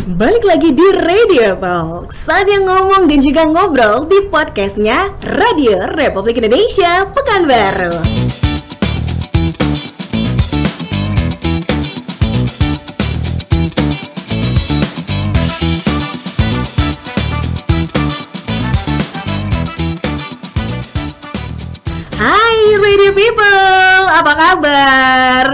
Balik lagi di Radio Talk, saatnya ngomong dan juga ngobrol di podcastnya Radio Republik Indonesia Pekanbaru. Hai Radio People, apa kabar?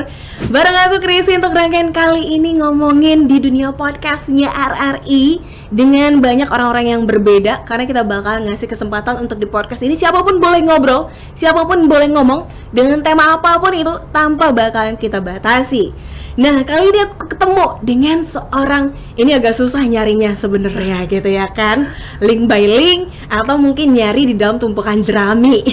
Bareng aku Krisi untuk rangkaian kali ini ngomongin di dunia podcastnya RRI dengan banyak orang-orang yang berbeda, karena kita bakal ngasih kesempatan untuk di podcast ini siapapun boleh ngobrol, siapapun boleh ngomong dengan tema apapun itu tanpa bakalan kita batasi. Nah, kali ini aku ketemu dengan seorang, ini agak susah nyarinya sebenarnya gitu ya kan, link by link atau mungkin nyari di dalam tumpukan jerami.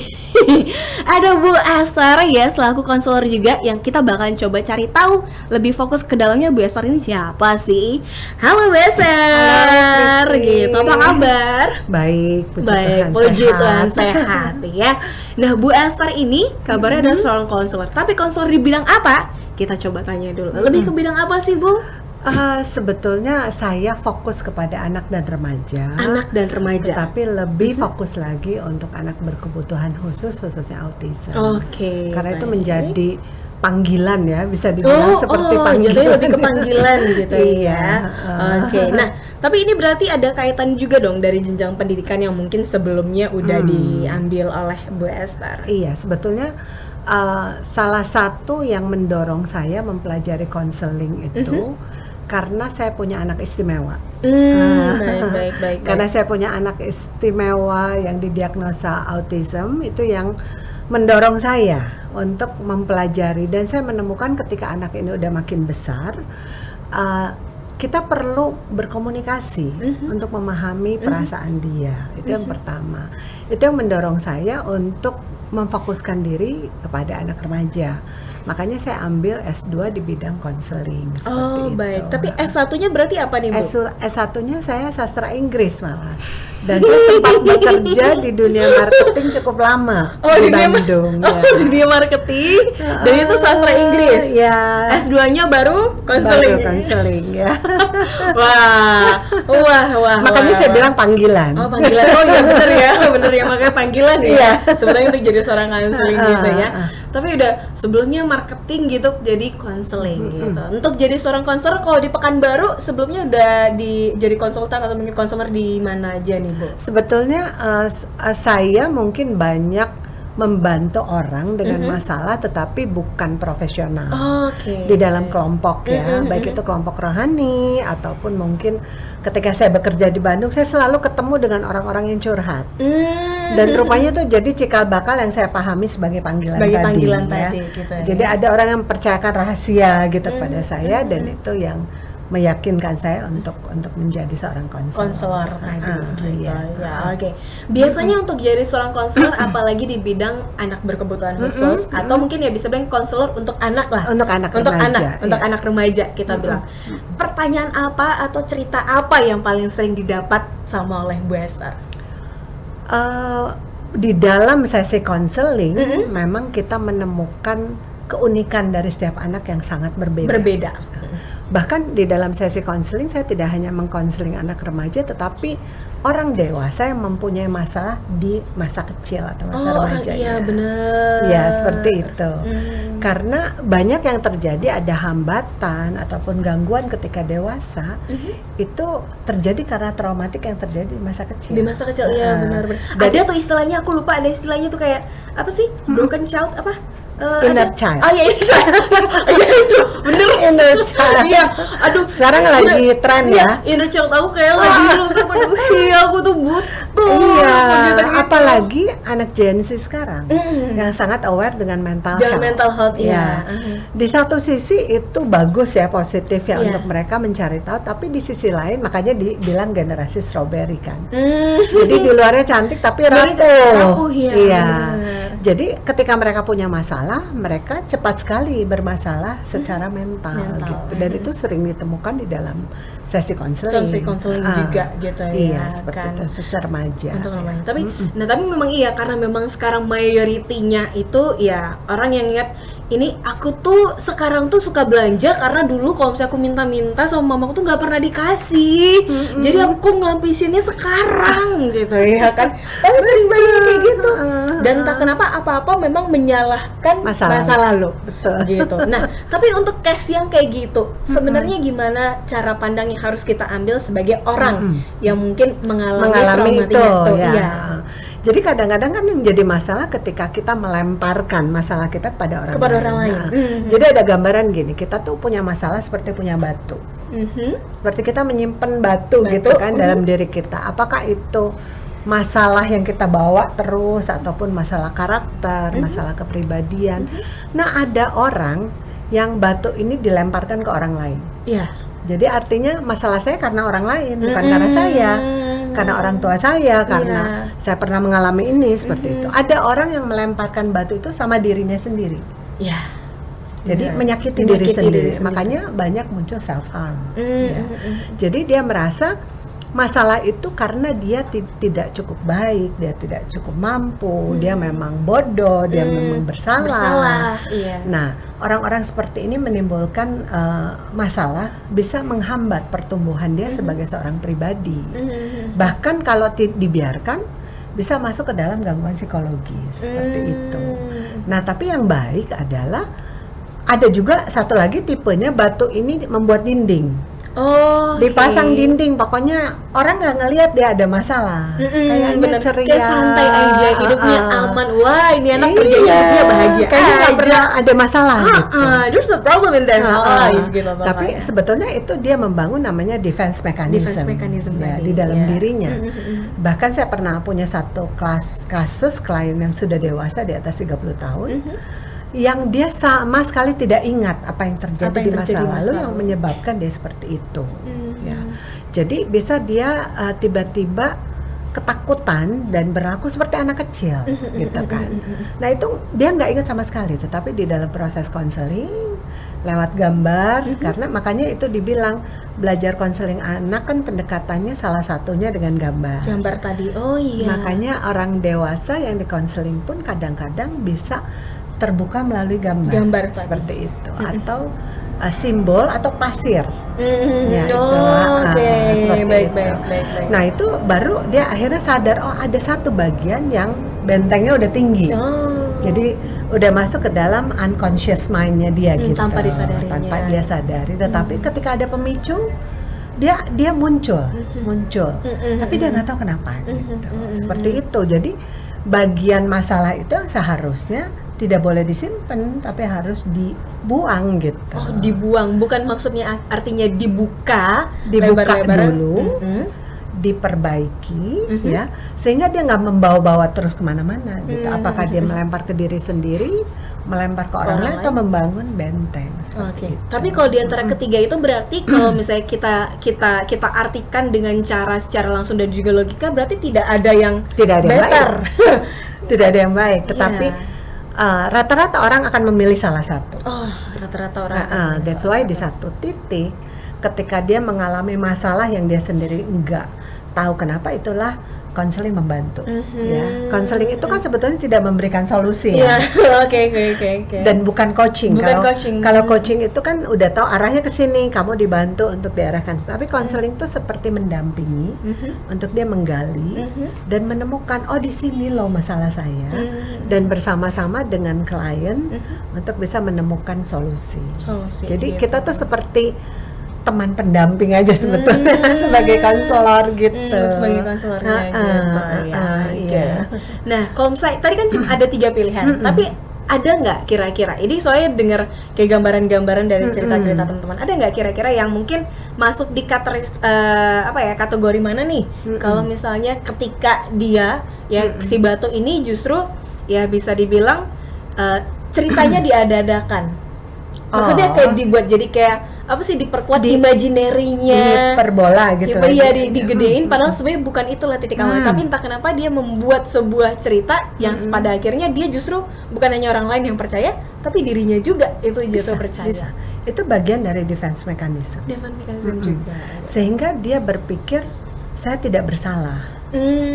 Ada Bu Esther ya, selaku konselor juga yang kita bakalan coba cari tahu lebih fokus ke dalamnya. Bu Esther ini siapa sih? Halo Bu Esther, gitu. Apa kabar? Baik, puji Tuhan sehat ya. Nah, Bu Esther ini kabarnya adalah seorang konselor. Tapi konselor di bidang apa? Kita coba tanya dulu. Lebih ke bidang apa sih, Bu? Sebetulnya saya fokus kepada anak dan remaja. Anak dan remaja. Tapi lebih fokus lagi untuk anak berkebutuhan khusus, khususnya autism. Oke. Karena itu menjadi panggilan ya, bisa dibilang seperti panggilan. Jadi lebih ke panggilan gitu iya. Ya. Oke. Nah, tapi ini berarti ada kaitan juga dong dari jenjang pendidikan yang mungkin sebelumnya udah diambil oleh Bu Esther. Iya, sebetulnya salah satu yang mendorong saya mempelajari konseling itu karena saya punya anak istimewa. Baik. Karena saya punya anak istimewa yang didiagnosa autism, itu yang mendorong saya untuk mempelajari. Dan saya menemukan ketika anak ini udah makin besar, kita perlu berkomunikasi untuk memahami perasaan dia. Itu yang pertama. Itu yang mendorong saya untuk memfokuskan diri kepada anak remaja. Makanya saya ambil S2 di bidang konseling seperti itu. Baik. Tapi S1-nya berarti apa nih, Bu? S1-nya saya sastra Inggris malah. Dan saya sempat bekerja di dunia marketing cukup lama di Bandung. Ya. Di dunia marketing dan itu sastra Inggris. Ya. S2-nya baru konseling. Baru konseling ya. Wah. Makanya saya bilang panggilan. Oh, panggilan. Oh iya benar ya, makanya panggilan ya. Sebenarnya untuk jadi seorang konseling gitu ya. Tapi udah sebelumnya marketing gitu, jadi konseling gitu. Untuk jadi seorang konselor kalau di Pekanbaru sebelumnya udah jadi konsultan atau mungkin konselor di mana aja nih, Bu? Sebetulnya saya mungkin banyak membantu orang dengan masalah tetapi bukan profesional. Di dalam kelompok ya, baik itu kelompok rohani ataupun mungkin ketika saya bekerja di Bandung, saya selalu ketemu dengan orang-orang yang curhat. Dan rupanya itu jadi cikal bakal yang saya pahami sebagai panggilan tadi. Gitu ya. Jadi ada orang yang mempercayakan rahasia gitu kepada saya, dan itu yang meyakinkan saya untuk menjadi seorang konselor tadi. Ya, oke. Biasanya untuk jadi seorang konselor apalagi di bidang anak berkebutuhan khusus atau mungkin ya bisa bilang konselor untuk anak lah. Untuk anak remaja kita bilang. Pertanyaan apa atau cerita apa yang paling sering didapat sama oleh Bu Esther? Di dalam sesi konseling memang kita menemukan keunikan dari setiap anak yang sangat berbeda. Bahkan di dalam sesi konseling saya tidak hanya mengkonseling anak remaja, tetapi orang dewasa yang mempunyai masalah di masa kecil atau masa remaja. Iya benar. Ya seperti itu. Karena banyak yang terjadi, ada hambatan ataupun gangguan ketika dewasa itu terjadi karena traumatik yang terjadi di masa kecil. Di masa kecil, iya benar. Ada tuh istilahnya, aku lupa ada istilahnya tuh kayak apa sih? Broken child apa? Inner child. Oh iya, iya itu bener. Inner child. Iya, aduh. Sekarang lagi tren ya. Inner child aku kayak lagi iya aku tuh butuh. Iya. Apalagi anak Gen Z sekarang yang sangat aware dengan mental health. Iya. Di satu sisi itu bagus ya, positif ya untuk mereka mencari tahu. Tapi di sisi lain makanya dibilang generasi strawberry kan. Jadi di luarnya cantik tapi rapuh. Iya. Jadi ketika mereka punya masalah, mereka cepat sekali bermasalah secara mental gitu. Dan itu sering ditemukan di dalam sesi konseling. Sesi konseling juga gitu ya. Iya, seperti itu, khusus remaja. Untuk remaja. Tapi tapi memang iya, karena memang sekarang mayoritinya itu ya orang yang ingat ini aku tuh sekarang tuh suka belanja karena dulu kalau misalnya aku minta-minta sama mamaku tuh nggak pernah dikasih, jadi aku ngabisinnya sekarang gitu ya kan. Pasti sering banget kayak gitu, dan entah kenapa apa-apa memang menyalahkan masa lalu, betul gitu. Nah, tapi untuk case yang kayak gitu sebenarnya gimana cara pandang yang harus kita ambil sebagai orang yang mungkin mengalami itu ya. Jadi kadang-kadang kan yang jadi masalah ketika kita melemparkan masalah kita kepada orang lain. Nah, jadi ada gambaran gini, kita tuh punya masalah seperti punya batu. Seperti kita menyimpan batu gitu kan dalam diri kita. Apakah itu masalah yang kita bawa terus ataupun masalah karakter, masalah kepribadian. Nah, ada orang yang batu ini dilemparkan ke orang lain. Iya. Jadi artinya masalah saya karena orang lain, bukan karena saya. Karena orang tua saya, karena saya pernah mengalami ini seperti itu. Ada orang yang melemparkan batu itu sama dirinya sendiri. Iya. Jadi menyakiti diri sendiri. Makanya banyak muncul self harm. Ya. Jadi dia merasa masalah itu karena dia tidak cukup baik, dia tidak cukup mampu, dia memang bodoh, dia memang bersalah. Iya. Nah, orang-orang seperti ini menimbulkan masalah, bisa menghambat pertumbuhan dia sebagai seorang pribadi. Bahkan kalau dibiarkan, bisa masuk ke dalam gangguan psikologis seperti itu. Nah, tapi yang baik adalah ada juga satu lagi tipenya batu ini membuat dinding. Dipasang dinding, pokoknya orang nggak ngelihat dia ada masalah. Kayaknya ceria, kayak santai aja, hidupnya aman. Wah, ini anak kerjanya hidupnya bahagia. Kayaknya nggak pernah ada masalah. There's no problem in their life gitu. Tapi sebetulnya itu dia membangun namanya defense mechanism ya, di dalam dirinya. Bahkan saya pernah punya satu kasus klien yang sudah dewasa di atas 30 tahun. Yang dia sama sekali tidak ingat apa yang terjadi di masa lalu yang menyebabkan dia seperti itu. Ya. Jadi bisa dia tiba-tiba ketakutan dan berlaku seperti anak kecil, gitu kan. Nah itu dia nggak ingat sama sekali, tetapi di dalam proses konseling lewat gambar, karena makanya itu dibilang belajar konseling anak kan pendekatannya salah satunya dengan gambar. Gambar tadi, Makanya orang dewasa yang dikonseling pun kadang-kadang bisa terbuka melalui gambar seperti itu, atau simbol atau pasir. Ya, baik. Nah itu baru dia akhirnya sadar, ada satu bagian yang bentengnya udah tinggi. Jadi udah masuk ke dalam unconscious mind-nya dia gitu. Tanpa dia sadari. Tetapi ketika ada pemicu, dia muncul. Tapi dia nggak tahu kenapa gitu. Seperti itu. Jadi bagian masalah itu seharusnya tidak boleh disimpan, tapi harus dibuang gitu. Dibuang, bukan maksudnya artinya dibuka dulu, diperbaiki, ya, sehingga dia nggak membawa-bawa terus kemana-mana gitu. Apakah dia melempar ke diri sendiri, melempar ke orang lain, atau membangun benteng. Tapi kalau di antara ketiga itu berarti kalau misalnya kita artikan dengan cara secara langsung dan juga logika, berarti tidak ada yang better. Tidak ada yang baik, tetapi rata-rata orang akan memilih salah satu. Rata-rata orang. That's why di satu titik, ketika dia mengalami masalah yang dia sendiri enggak tahu kenapa, itulah konseling membantu. Ya, konseling itu kan sebetulnya tidak memberikan solusi. Oke. Dan bukan coaching. Kalau coaching itu kan udah tahu arahnya ke sini, kamu dibantu untuk diarahkan. Tapi konseling itu seperti mendampingi untuk dia menggali dan menemukan, di sini loh masalah saya, dan bersama-sama dengan klien untuk bisa menemukan solusi. Jadi kita tuh seperti teman pendamping aja sebetulnya sebagai konselor gitu. Sebagai konselornya gitu. Nah, kalau misalnya tadi kan cuma ada 3 pilihan, tapi ada nggak kira-kira? Ini soalnya dengar kayak gambaran-gambaran dari cerita-cerita teman-teman. Ada nggak kira-kira yang mungkin masuk di kategori mana nih? Kalau misalnya ketika dia si batu ini justru ya bisa dibilang ceritanya diada-adakan. Maksudnya kayak dibuat jadi kayak apa sih, diperkuat imaginary-nya, hiperbola gitu. Iya, digedein padahal sebenarnya bukan itulah titik awalnya. Tapi entah kenapa dia membuat sebuah cerita yang pada akhirnya dia justru bukan hanya orang lain yang percaya, tapi dirinya juga itu jatuh percaya. Bisa. Itu bagian dari defense mechanism. Defense mechanism juga. Sehingga dia berpikir saya tidak bersalah.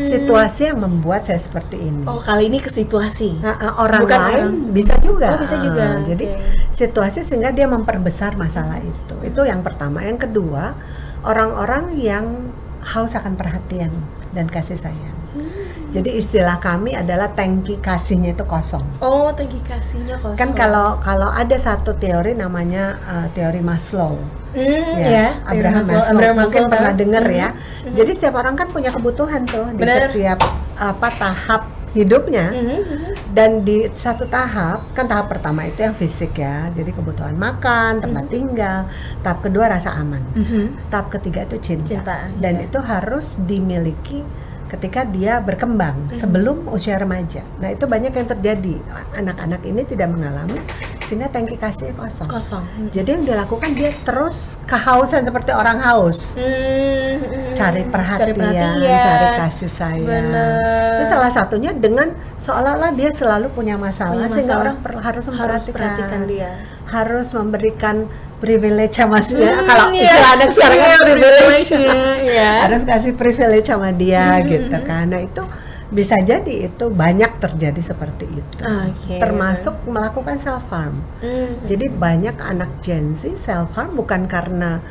Situasi yang membuat saya seperti ini. Oh, kali ini ke situasi. Orang bukan lain bisa juga. Oh, bisa juga. Jadi situasi sehingga dia memperbesar masalah itu. Itu yang pertama. Yang kedua, orang-orang yang haus akan perhatian dan kasih sayang. Jadi istilah kami adalah tangki kasihnya itu kosong. Oh, tangki kasihnya kosong. Kan kalau ada satu teori namanya teori Maslow. Abraham Maslow. Mungkin pernah dengar ya. Jadi setiap orang kan punya kebutuhan tuh di setiap tahap hidupnya. Dan di satu tahap, kan tahap pertama itu yang fisik ya. Jadi kebutuhan makan, tempat tinggal. Tahap kedua rasa aman. Tahap ketiga itu cinta. Dan itu harus dimiliki ketika dia berkembang sebelum usia remaja. Nah, itu banyak yang terjadi. Anak-anak ini tidak mengalami sehingga tangki kasihnya kosong. Jadi yang dilakukan dia terus kehausan seperti orang haus. Cari perhatian, cari kasih sayang. Itu salah satunya dengan seolah-olah dia selalu punya masalah. Sehingga orang harus memperhatikan dia. Harus memberikan privilege sama dia. Kalau istilah anak sekarang kan privilege. Harus kasih privilege sama dia gitu kan. Nah, itu bisa jadi itu banyak terjadi seperti itu. Termasuk melakukan self harm. Jadi banyak anak Gen Z self harm bukan karena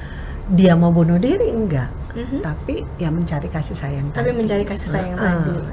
dia mau bunuh diri, enggak. Tapi ya mencari kasih sayang tadi.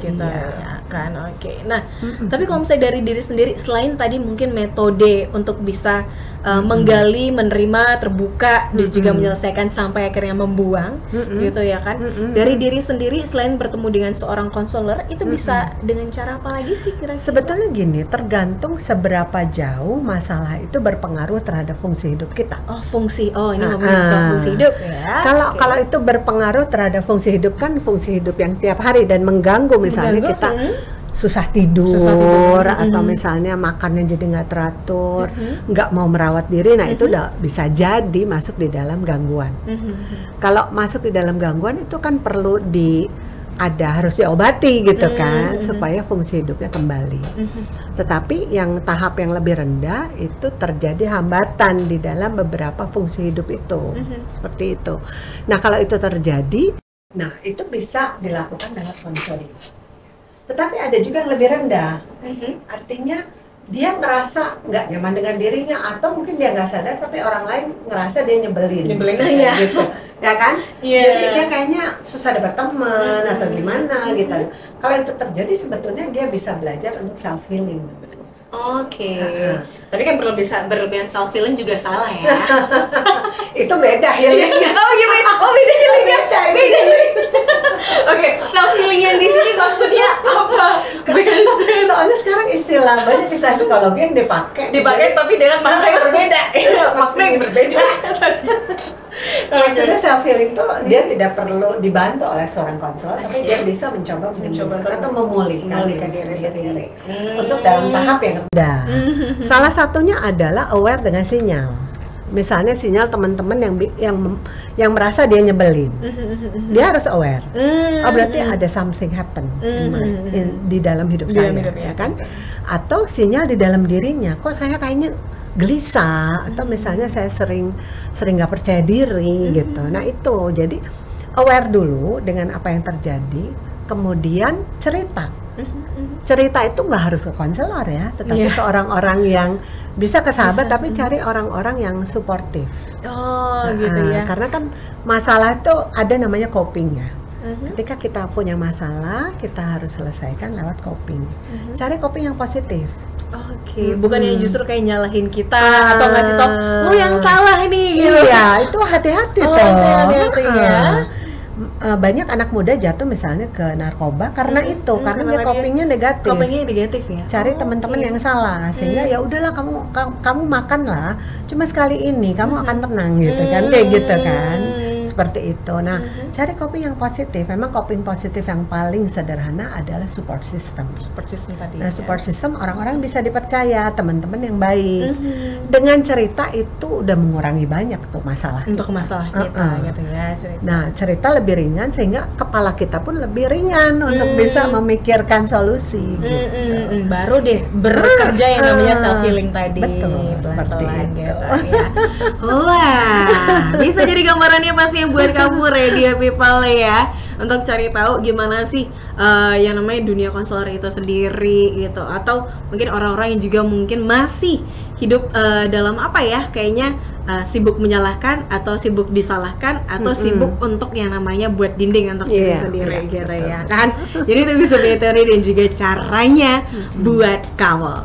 Gitu ya kan. Nah, tapi kalau misalnya dari diri sendiri, selain tadi mungkin metode untuk bisa menggali, menerima, terbuka, dan juga menyelesaikan sampai akhirnya membuang, gitu ya kan. Dari diri sendiri, selain bertemu dengan seorang konselor, itu bisa dengan cara apa lagi sih kira-kira? Sebetulnya gini, tergantung seberapa jauh masalah itu berpengaruh terhadap fungsi hidup kita. Ini ngomongin soal fungsi hidup ya. Kalau itu berpengaruh terhadap fungsi hidup, kan fungsi hidup yang tiap hari dan mengganggu, misalnya kita susah tidur atau misalnya makannya jadi nggak teratur, nggak mau merawat diri, nah itu udah bisa jadi masuk di dalam gangguan. Kalau masuk di dalam gangguan itu kan perlu harus diobati gitu kan, supaya fungsi hidupnya kembali. Tetapi yang tahap yang lebih rendah itu terjadi hambatan di dalam beberapa fungsi hidup itu, seperti itu. Nah, kalau itu terjadi, nah itu bisa dilakukan lewat konseling. Tetapi ada juga yang lebih rendah, artinya dia merasa nggak nyaman dengan dirinya, atau mungkin dia nggak sadar tapi orang lain ngerasa dia nyebelin gitu, ya kan? Jadi dia kayaknya susah dapat teman atau gimana gitu. Kalau itu terjadi, sebetulnya dia bisa belajar untuk self healing. Tapi kan berlebihan self healing juga salah ya. Itu beda healingnya. Beda healingnya. Self healing yang di sini maksudnya apa? Soalnya sekarang banyak istilah psikologi yang dipakai tapi dengan makna yang berbeda. Maksudnya self healing tuh dia tidak perlu dibantu oleh seorang konselor, tapi dia bisa mencoba atau memulihkan diri sendiri untuk dalam tahap yang kedua. Salah satunya adalah aware dengan sinyal. Misalnya sinyal teman-teman yang merasa dia nyebelin, dia harus aware. Berarti ada something happen di dalam hidup saya, ya kan? Atau sinyal di dalam dirinya, kok saya kayaknya gelisah, atau misalnya saya sering nggak percaya diri gitu. Nah itu, jadi aware dulu dengan apa yang terjadi, kemudian cerita. Cerita itu nggak harus ke konselor ya, tetapi ke orang-orang yang bisa ke sahabat, tapi cari orang-orang yang suportif. Gitu ya. Karena kan masalah itu ada namanya copingnya. Ketika kita punya masalah, kita harus selesaikan lewat coping. Cari coping yang positif. Bukan yang justru kayak nyalahin kita atau ngasih tau, lu yang salah ini. Iya, itu hati-hati tuh. Hati-hati ya. Banyak anak muda jatuh misalnya ke narkoba karena itu, karena dia copingnya negatif. Ya. Cari teman-teman yang salah, sehingga ya udahlah kamu makanlah cuma sekali ini, kamu akan tenang gitu kan, kayak gitu kan. Seperti itu. Nah, cari coping yang positif. Memang coping positif yang paling sederhana adalah support system. Tadi. Nah, support system orang-orang bisa dipercaya, teman-teman yang baik. Dengan cerita itu udah mengurangi banyak tuh masalah. Untuk masalah kita gitu ya. Nah, cerita lebih ringan sehingga kepala kita pun lebih ringan untuk bisa memikirkan solusi. Gitu. Baru deh bekerja yang namanya self healing tadi. Betul, seperti itu. Gitu, ya. Wah, bisa jadi gambarannya pasti buat kamu radio people ya. untuk cari tahu gimana sih yang namanya dunia konselor itu sendiri gitu, atau mungkin orang-orang yang juga mungkin masih hidup dalam apa ya, kayaknya sibuk menyalahkan atau sibuk disalahkan atau sibuk untuk yang namanya buat dinding untuk diri sendiri gitu ya kan. Jadi itu bisa menjadi teori dan juga caranya buat kamu.